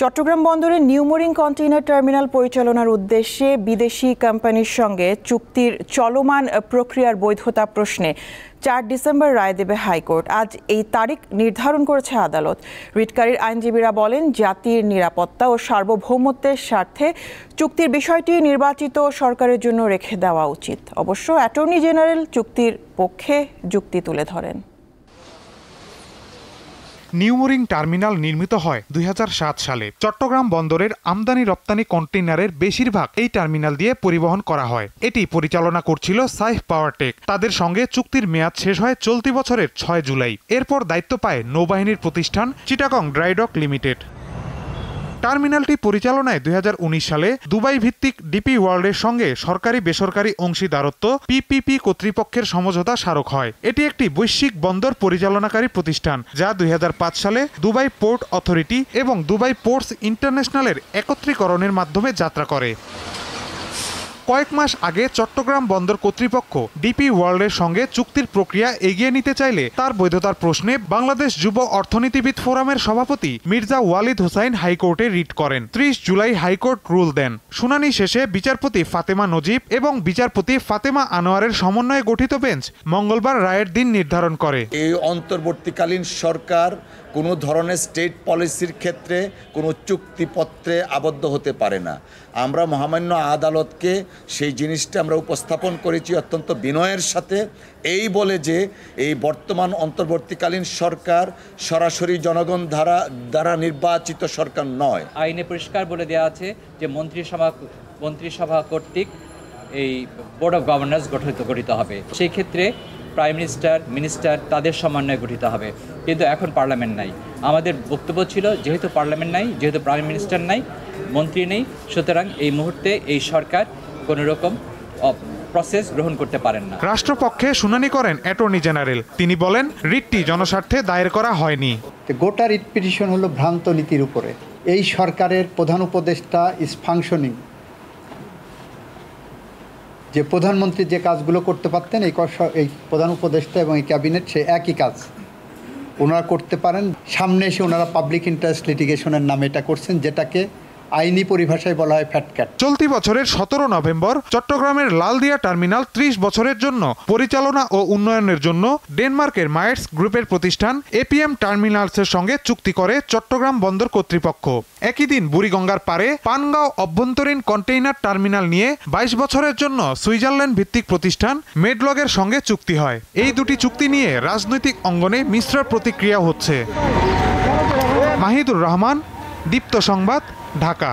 চট্টগ্রাম বন্দরে new mooring container terminal পরিচালনার উদ্দেশ্যে বিদেশি কোম্পানির সঙ্গে চুক্তির চলমান প্রক্রিয়ার বৈধতা প্রশ্নে ৪ ডিসেম্বর রায় দেবে হাইকোর্ট। আজ এই তারিখ নির্ধারণ করেছে আদালত। রিটকারীর আইনজীবীরা বলেন, জাতির নিরাপত্তা ও সার্বভৌমত্বের স্বার্থে চুক্তির বিষয়টি নির্বাচিত সরকারের জন্য রেখে দেওয়া উচিত। অবশ্য অ্যাটর্নি জেনারেল চুক্তির পক্ষে যুক্তি তুলে ধরেন। নিউ মোরিং টার্মিনাল নির্মিত হয় ২০০৭ সালে। চট্টগ্রাম বন্দরের আমদানি রপ্তানি কন্টেইনারের বেশিরভাগ এই টার্মিনাল দিয়ে পরিবহন করা হয়। এটি পরিচালনা করছিল সাইফ পাওয়ারটেক। তাদের সঙ্গে চুক্তির মেয়াদ শেষ হয় চলতি বছরের ৬ জুলাই। এরপর দায়িত্ব পায় নৌবাহিনীর প্রতিষ্ঠান চিটাগং ড্রাইডক লিমিটেড। টার্মিনালটি পরিচালনায় ২০১৯ সালে দুবাই ভিত্তিক ডিপি ওয়ার্ল্ডের সঙ্গে সরকারি বেসরকারি অংশীদারত্ব পিপিপি কর্তৃপক্ষের সমঝোতা স্মারক হয়। এটি একটি বৈশ্বিক বন্দর পরিচালনাকারী প্রতিষ্ঠান, যা ২০০৫ সালে দুবাই পোর্ট অথরিটি এবং দুবাই পোর্টস ইন্টারন্যাশনালের একত্রীকরণের মাধ্যমে যাত্রা করে। কয়েক মাস আগে চট্টগ্রাম বন্দর কর্তৃপক্ষ ডিপি ওয়ার্ল্ডের সঙ্গে চুক্তির প্রক্রিয়া এগিয়ে নিতে চাইলে তার বৈধতার প্রশ্নে বাংলাদেশ যুব অর্থনীতিবিদ ফোরামের সভাপতি মির্জা ওয়ালিদ হোসাইন হাইকোর্টে রিট করেন। ৩০ জুলাই হাইকোর্ট রুল দেন। শুনানি শেষে বিচারপতি ফাতেমা নজিব এবং বিচারপতি ফাতেমা আনোয়ারের সমন্বয়ে গঠিত বেঞ্চ মঙ্গলবার রায়ের দিন নির্ধারণ করে। এই অন্তর্বর্তীকালীন সরকার কোনো ধরনের স্টেট পলিসির ক্ষেত্রে কোনো চুক্তিপত্রে আবদ্ধ হতে পারে না। আমরা মহামান্য আদালতকে সেই জিনিসটা আমরা উপস্থাপন করেছি অত্যন্ত বিনয়ের সাথে, এই বলে যে এই বর্তমান অন্তর্বর্তীকালীন সরকার সরাসরি জনগণ দ্বারা নির্বাচিত সরকার নয়। আইনে পরিষ্কার বলে দেওয়া আছে যে মন্ত্রিসভা কর্তৃক এই বোর্ড অফ গভর্নর্স গঠিত হবে। সেই ক্ষেত্রে প্রাইম মিনিস্টার তাদের সমন্বয়ে গঠিত হবে, কিন্তু এখন পার্লামেন্ট নাই। আমাদের বক্তব্য ছিল, যেহেতু পার্লামেন্ট নাই, যেহেতু প্রাইম মিনিস্টার নাই, মন্ত্রী নেই, সুতরাং এই মুহূর্তে এই সরকার কোনো রকম প্রসেস গ্রহণ করতে পারেন না। রাষ্ট্রপক্ষে শুনানি করেন অ্যাটর্নি জেনারেল। তিনি বলেন, রিটটি জনস্বার্থে দায়ের করা হয়নি। গোটা রিট পিটিশন হলো ভ্রান্ত নীতির উপরে। এই সরকারের প্রধান উপদেষ্টা ইজ ফাংশনিং। যে প্রধানমন্ত্রী যে কাজগুলো করতে পারতেন, এই প্রধান উপদেষ্টা এবং এই ক্যাবিনেট সে একই কাজ ওনারা করতে পারেন। সামনে এসে ওনারা পাবলিক ইন্টারেস্ট লিটিগেশনের নামে এটা করছেন, যেটাকে আইনি পরিভাষায় বলা হয় ফ্যাটক্যাট। চলতি বছরের ১৭ নভেম্বর চট্টগ্রামের লালদিয়া টার্মিনাল ৩০ বছরের জন্য পরিচালনা ও উন্নয়নের জন্য ডেনমার্কের মায়ার্স গ্রুপের প্রতিষ্ঠান এপিএম টার্মিনালসের সঙ্গে চুক্তি করে চট্টগ্রাম বন্দর কর্তৃপক্ষ। একই দিন বুড়িগঙ্গার পারে পানগাঁও অভ্যন্তরীণ কন্টেইনার টার্মিনাল নিয়ে ২২ বছরের জন্য সুইজারল্যান্ড ভিত্তিক প্রতিষ্ঠান মেডলগের সঙ্গে চুক্তি হয়। এই দুটি চুক্তি নিয়ে রাজনৈতিক অঙ্গনে মিশ্র প্রতিক্রিয়া হচ্ছে। মাহিদুর রহমান, দীপ্ত সংবাদ, ঢাকা।